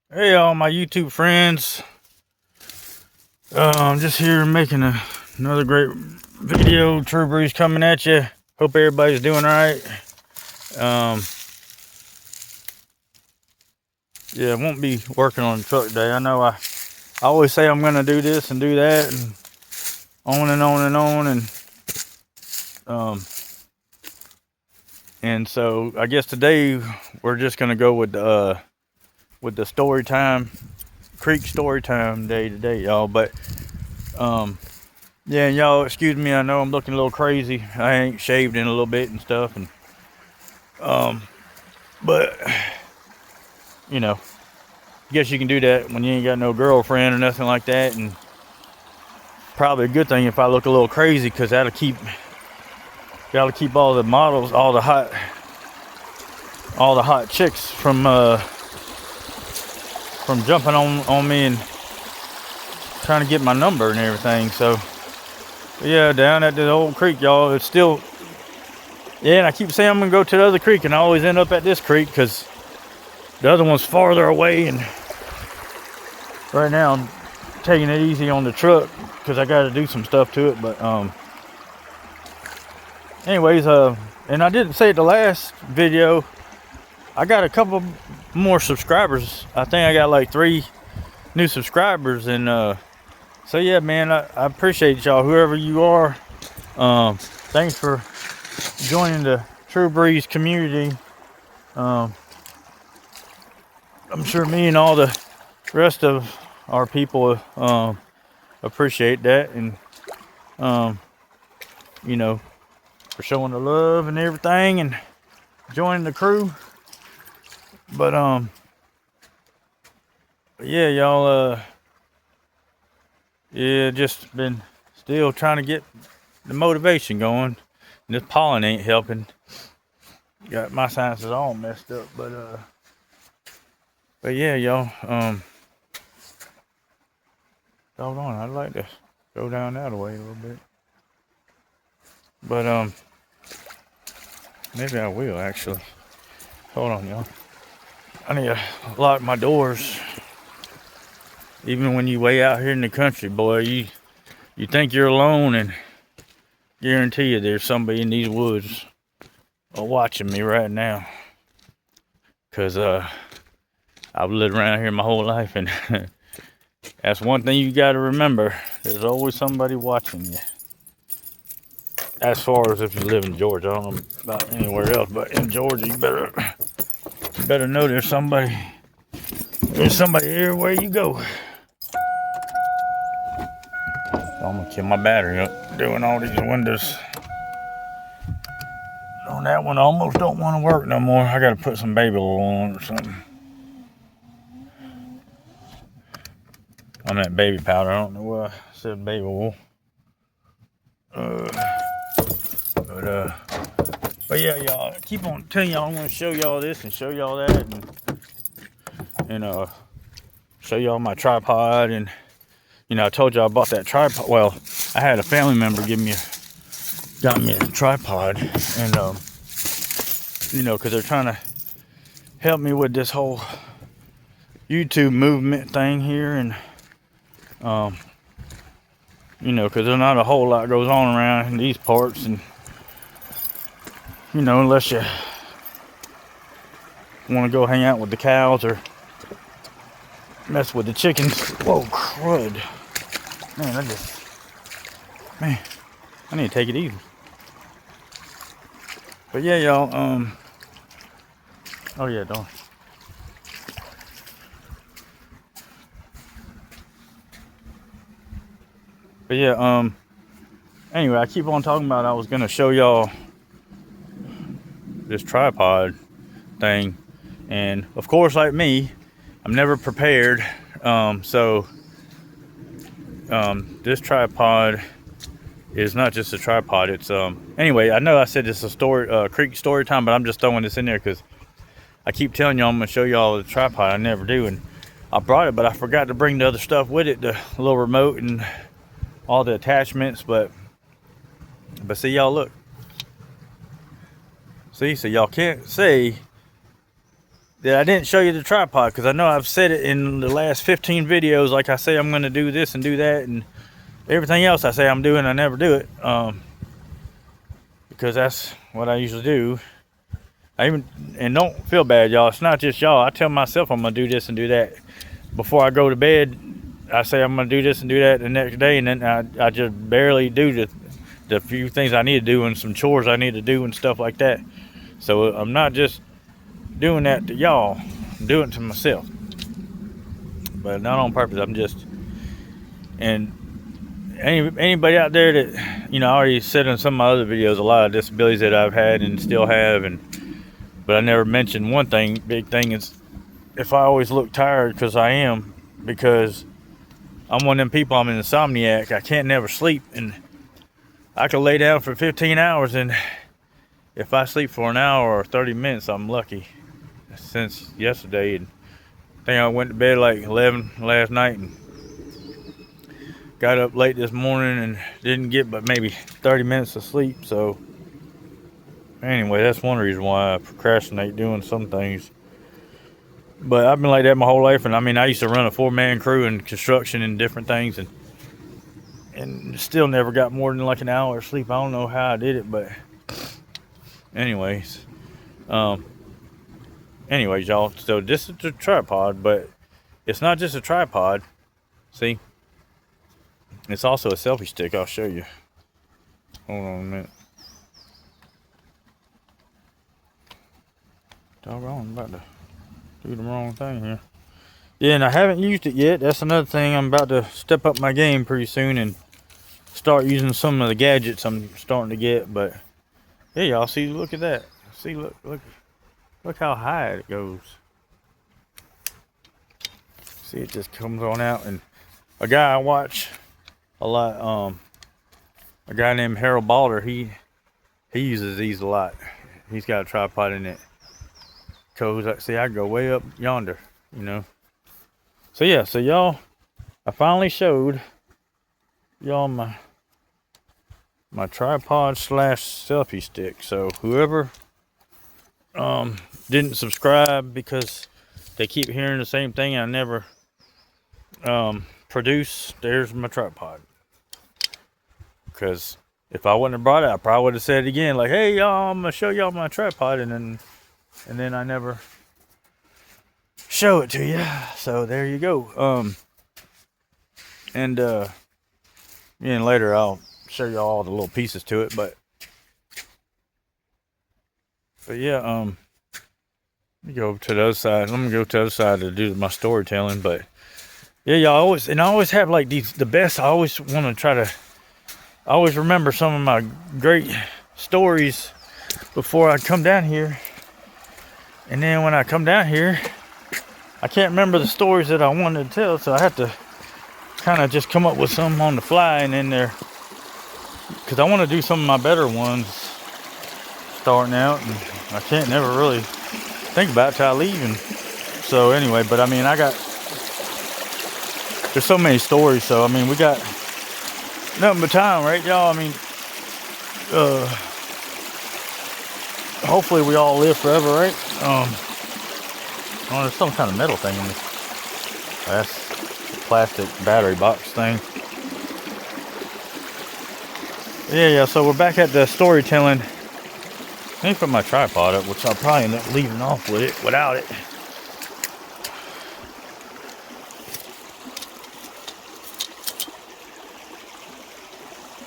Hey, all my YouTube friends. I'm just here making another great video. True Breeze coming at you. Hope everybody's doing all right. Um, yeah, I won't be working on the truck day. I know I always say I'm going to do this and do that and on and on and on. And so I guess today we're just going to go with the story time, creek story time day today, y'all. But yeah, y'all excuse me, I know I'm looking a little crazy. I ain't shaved in a little bit and stuff, and but you know, guess you can do that when you ain't got no girlfriend or nothing like that. And probably a good thing if I look a little crazy, because that'll keep all the models, all the hot chicks from jumping on me and trying to get my number and everything. So yeah, down at the old creek, y'all, it's still, yeah, and I keep saying I'm gonna go to the other creek, and I always end up at this creek because the other one's farther away. And right now I'm taking it easy on the truck because I got to do some stuff to it. But anyways, and I didn't say it the last video, I got a couple more subscribers. I think I got like 3 new subscribers. And so yeah, man, I appreciate y'all, whoever you are. Thanks for joining the True Breeze community. I'm sure me and all the rest of our people appreciate that, and you know, for showing the love and everything and joining the crew. But yeah, y'all, yeah, just been still trying to get the motivation going. And this pollen ain't helping. Got my sinuses all messed up. But yeah, y'all, doggone, I'd like to go down that way a little bit. But maybe I will actually. Hold on, y'all. I need to lock my doors. Even when you way out here in the country, boy, you think you're alone, and guarantee you there's somebody in these woods watching me right now. Cause I've lived around here my whole life, and that's one thing you got to remember. There's always somebody watching you. As far as if you live in Georgia, I don't know about anywhere else, but in Georgia, you better know there's somebody everywhere you go. I'm gonna kill my battery up doing all these windows. On that one, I almost don't want to work no more. I gotta put some baby oil on or something. I meant baby powder. I don't know why I said baby oil. But yeah, y'all, I keep on telling y'all I'm gonna show y'all this and show y'all that, and show y'all my tripod. And I told y'all I bought that tripod. Well, I had a family member got me a tripod, and because they're trying to help me with this whole YouTube movement thing here, and because there's not a whole lot goes on around in these parts, and unless you want to go hang out with the cows or mess with the chickens. Whoa, crud. Man, I need to take it easy. But yeah, y'all, oh yeah, don't. But yeah, anyway, I keep on talking about I was gonna show y'all this tripod thing, and of course, like me, I'm never prepared. So this tripod is not just a tripod. It's anyway, I know I said it's a creek story time, but I'm just throwing this in there because I keep telling y'all I'm gonna show y'all the tripod. I never do, and I brought it, but I forgot to bring the other stuff with it, the little remote and all the attachments. But see, y'all, look. See, so y'all can't say that I didn't show you the tripod, because I know I've said it in the last 15 videos. Like I say I'm going to do this and do that, and everything else I say I'm doing, I never do it. Because that's what I usually do. And don't feel bad, y'all. It's not just y'all. I tell myself I'm going to do this and do that. Before I go to bed, I say I'm going to do this and do that the next day, and then I just barely do the few things I need to do and some chores I need to do and stuff like that. So I'm not just doing that to y'all. I'm doing it to myself. But not on purpose. I'm just... And anybody out there that, I already said in some of my other videos, a lot of disabilities that I've had and still have, but I never mentioned one thing. Big thing is, if I always look tired, because I am, because I'm one of them people, I'm an insomniac. I can't never sleep, and I could lay down for 15 hours, and if I sleep for an hour or 30 minutes, I'm lucky. Since yesterday, and I think I went to bed like 11 last night, and got up late this morning and didn't get but maybe 30 minutes of sleep. So anyway, that's one reason why I procrastinate doing some things. But I've been like that my whole life, and I used to run a 4-man crew in construction and different things, and still never got more than like an hour of sleep. I don't know how I did it, but anyways, y'all, so this is the tripod, but it's not just a tripod. See, it's also a selfie stick. I'll show you. Hold on a minute. Doggone, I'm about to do the wrong thing here. Yeah, and I haven't used it yet. That's another thing. I'm about to step up my game pretty soon and start using some of the gadgets I'm starting to get. But yeah, y'all see, look at that. See, look how high it goes. See, it just comes on out. And a guy I watch a lot, a guy named Harold Balder, he uses these a lot. He's got a tripod in it. Cause see, I go way up yonder, So yeah, so y'all, I finally showed y'all my tripod / selfie stick. So whoever didn't subscribe because they keep hearing the same thing I never produce, there's my tripod. Because if I wouldn't have brought it, I probably would have said it again, like, hey y'all, I'm gonna show y'all my tripod, and then I never show it to you. So there you go. And later I'll show you all the little pieces to it, but yeah, let me go to the other side. Let me go to the other side to do my storytelling. But yeah, y'all, I always have like the best. I always want to try to. I always remember some of my great stories before I come down here, and then when I come down here, I can't remember the stories that I wanted to tell, so I have to kind of just come up with some on the fly, and then there, because I want to do some of my better ones starting out, and I can't never really think about it till I leave. And so anyway, but there's so many stories, so we got nothing but time, right, y'all? Hopefully we all live forever, right? Oh, there's some kind of metal thing in this. That's a plastic battery box thing. Yeah, so we're back at the storytelling. Let me put my tripod up, which I'll probably end up leaving off with it, without it.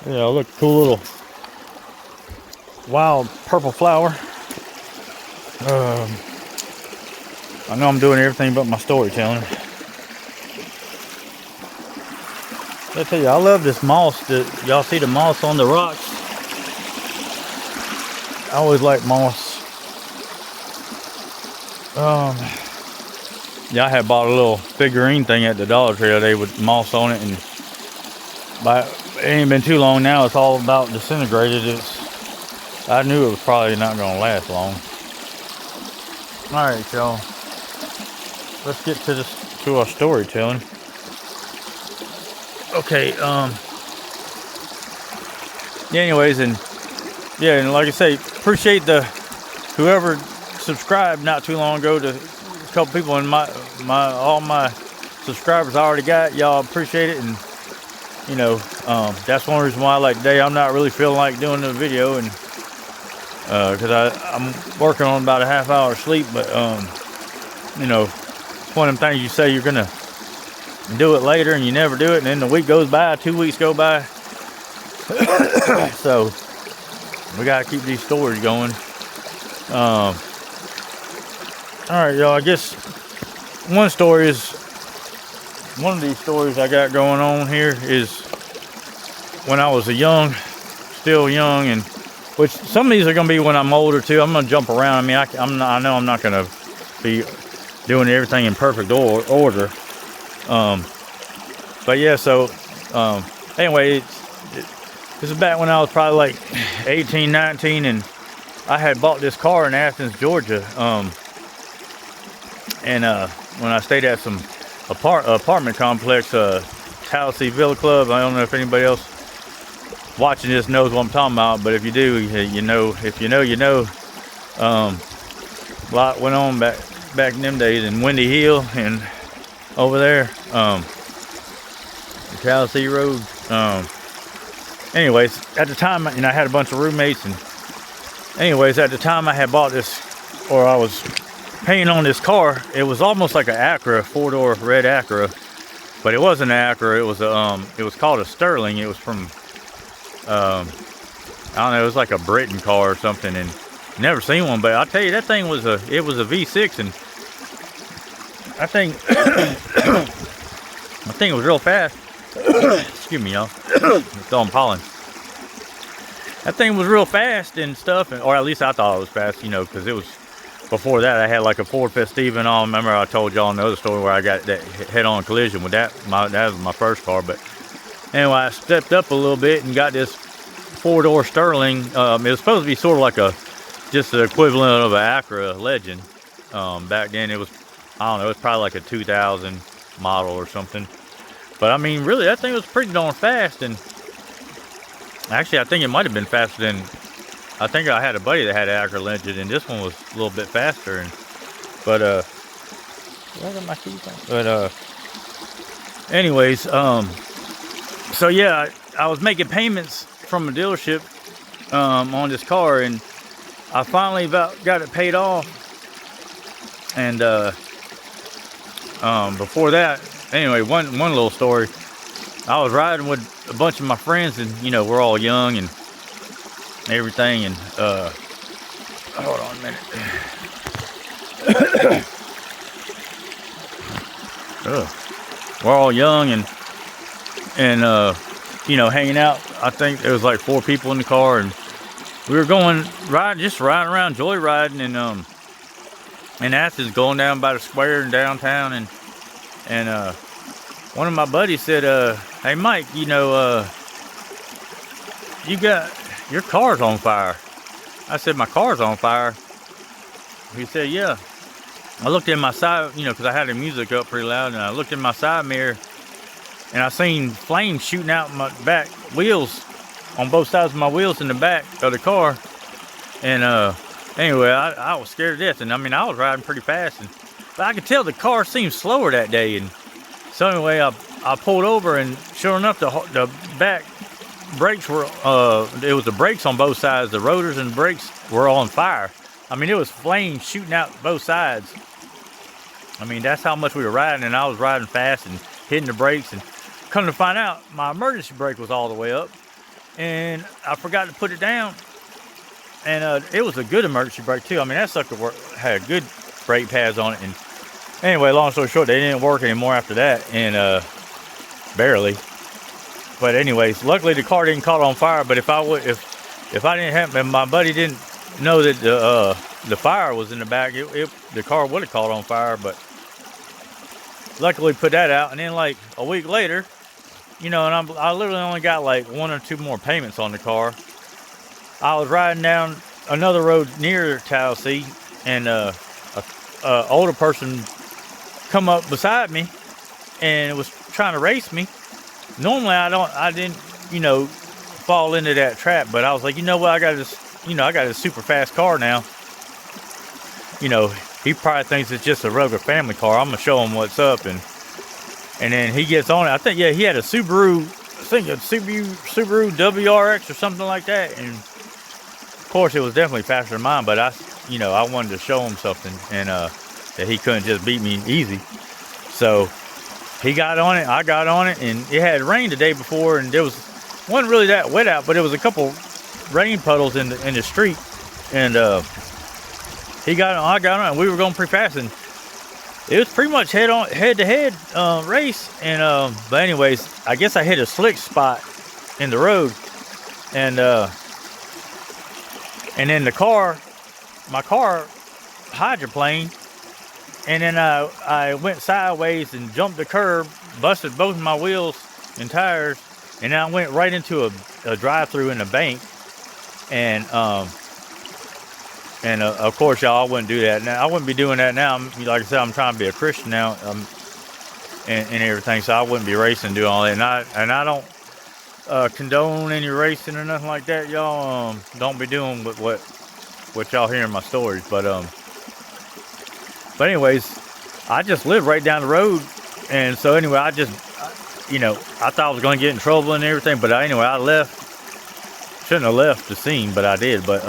Yeah, look, cool little wild purple flower. I know I'm doing everything but my storytelling. I tell you, I love this moss. Y'all see the moss on the rocks? I always like moss. Yeah, I had bought a little figurine thing at the Dollar Tree today with moss on it, and it ain't been too long now. It's all about disintegrated. I knew it was probably not going to last long. All right, y'all. Let's get to our storytelling. Okay. Yeah. Anyways, and like I say, appreciate whoever subscribed not too long ago to couple people in all my subscribers I already got. Y'all appreciate it, and you know, that's one reason why like today I'm not really feeling like doing the video, and because I'm working on about a half hour sleep. But you know, it's one of them things you say you're gonna do it later and you never do it, and then the week goes by, 2 weeks go by. So we gotta keep these stories going. All right, y'all, I guess one of these stories I got going on here is when I was still young, and which some of these are gonna be when I'm older too. I'm gonna jump around. I mean, I know I'm not gonna be doing everything in perfect order. But yeah, so anyway, this is back when I was probably like 18, 19, and I had bought this car in Athens, Georgia. And when I stayed at some apartment complex, Tallahassee Villa Club. I don't know if anybody else watching this knows what I'm talking about, but if you do, you know. If you know, you know. A lot went on back in them days in Windy Hill and over there, the Tallahassee Road. Anyways, at the time, you know, I had a bunch of roommates, and anyways, at the time I had bought this, or I was paying on this car. It was almost like an Acura, 4-door red Acura, but it wasn't an Acura. It was called a Sterling. It was from I don't know, it was like a Britain car or something, and never seen one. But I'll tell you, that thing was a V6, and I think I think it was real fast. Excuse me, y'all. It's on pollen. That thing was real fast and stuff, or at least I thought it was fast, you know, because it was. Before that, I had like a Ford Festiva and all. Remember, I told y'all in the other story where I got that head-on collision with that. That was my first car. But anyway, I stepped up a little bit and got this 4-door Sterling. It was supposed to be sort of like just the equivalent of an Acura Legend. Back then, it was, I don't know, it was probably like a 2000 model or something. But I mean, really, that thing was pretty darn fast. And actually, I think it might have been faster than. I think I had a buddy that had an Acura Legend, and this one was a little bit faster. But I got my keys on. But anyways, so yeah, I was making payments from a dealership on this car, and I finally got it paid off. And before that, anyway, one little story. I was riding with a bunch of my friends, and you know, we're all young and everything, and hold on a minute. We're all young and you know, hanging out. I think there was like 4 people in the car, and we were just riding around, joyriding, and Athens, going down by the square in downtown, and one of my buddies said, "Hey Mike, you know, you got your car's on fire." I said, "My car's on fire?" He said, "Yeah." I looked in my side, you know, because I had the music up pretty loud, and I looked in my side mirror, and I seen flames shooting out my back wheels, on both sides of my wheels in the back of the car. And anyway, I was scared to death, and I mean, I was riding pretty fast, but I could tell the car seemed slower that day. And so anyway, I pulled over, and sure enough, the back brakes were, it was the brakes on both sides. The rotors and brakes were on fire. I mean, it was flames shooting out both sides. I mean, that's how much we were riding, and I was riding fast and hitting the brakes. And come to find out, my emergency brake was all the way up, and I forgot to put it down. And it was a good emergency brake too. I mean, that sucker had good brake pads on it. And anyway, long story short, they didn't work anymore after that, and barely. But anyways, luckily the car didn't catch on fire. But if I didn't have, and my buddy didn't know that the fire was in the back, the car would have caught on fire. But luckily put that out. And then like a week later, you know, and I literally only got like 1 or 2 more payments on the car. I was riding down another road near Tallahassee, and a older person come up beside me and was trying to race me. Normally I didn't, you know, fall into that trap, but I was like, you know what, I got this super fast car now. You know, he probably thinks it's just a regular family car. I'm gonna show him what's up, and then he gets on it. I think, yeah, he had a Subaru, I think a Subaru WRX or something like that, and of course it was definitely faster than mine. But I wanted to show him something, and that he couldn't just beat me easy. So he got on it, I got on it, and it had rained the day before, and wasn't really that wet out, but it was a couple rain puddles in the street, and he got on, I got on, and we were going pretty fast, and it was pretty much head to head race. And but anyways, I guess I hit a slick spot in the road, and then my car hydroplaned, and then I went sideways and jumped the curb, busted both of my wheels and tires, and then I went right into a drive-through in a bank. And of course, y'all, I wouldn't do that now. I wouldn't be doing that now. Like I said, I'm trying to be a Christian now, and everything. So I wouldn't be racing and doing all that. And I don't condone any racing or nothing like that, y'all. Don't be doing what y'all hear in my stories. But anyways, I just live right down the road, and so anyway, I thought I was going to get in trouble and everything. But anyway, I left. Shouldn't have left the scene, but I did. But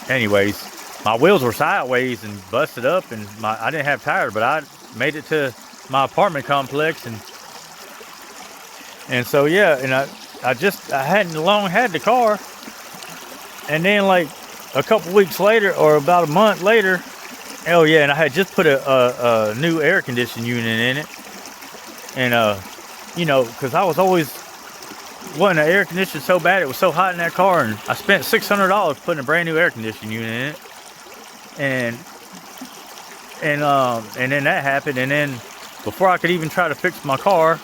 anyways, my wheels were sideways and busted up, and I didn't have tires, but I made it to my apartment complex, and so yeah, and I hadn't long had the car, and then like a couple weeks later, or about a month later, oh yeah, and I had just put a new air conditioning unit in it, and because I was always wanting the air conditioner so bad, it was so hot in that car, and I spent $600 putting a brand new air conditioning unit in it, and then that happened, and then before I could even try to fix my car,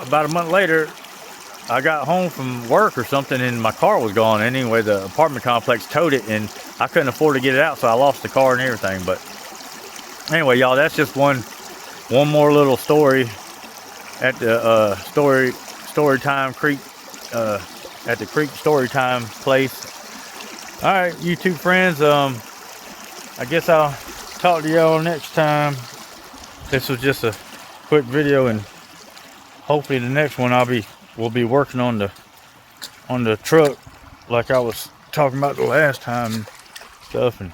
about a month later, I got home from work or something, and my car was gone. Anyway, the apartment complex towed it, and I couldn't afford to get it out, so I lost the car and everything. But anyway, y'all, that's just one more little story at the Storytime Creek, at the Creek Storytime place. All right, YouTube friends, I guess I'll talk to y'all next time. This was just a quick video, and hopefully the next one we'll be working on the truck like I was talking about the last time and stuff, and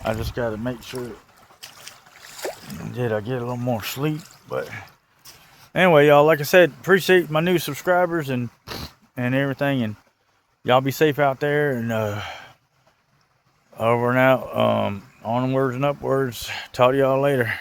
I just got to make sure that I get a little more sleep. But anyway, y'all, like I said, appreciate my new subscribers and everything, and y'all be safe out there, and over and out, onwards and upwards. Talk to y'all later.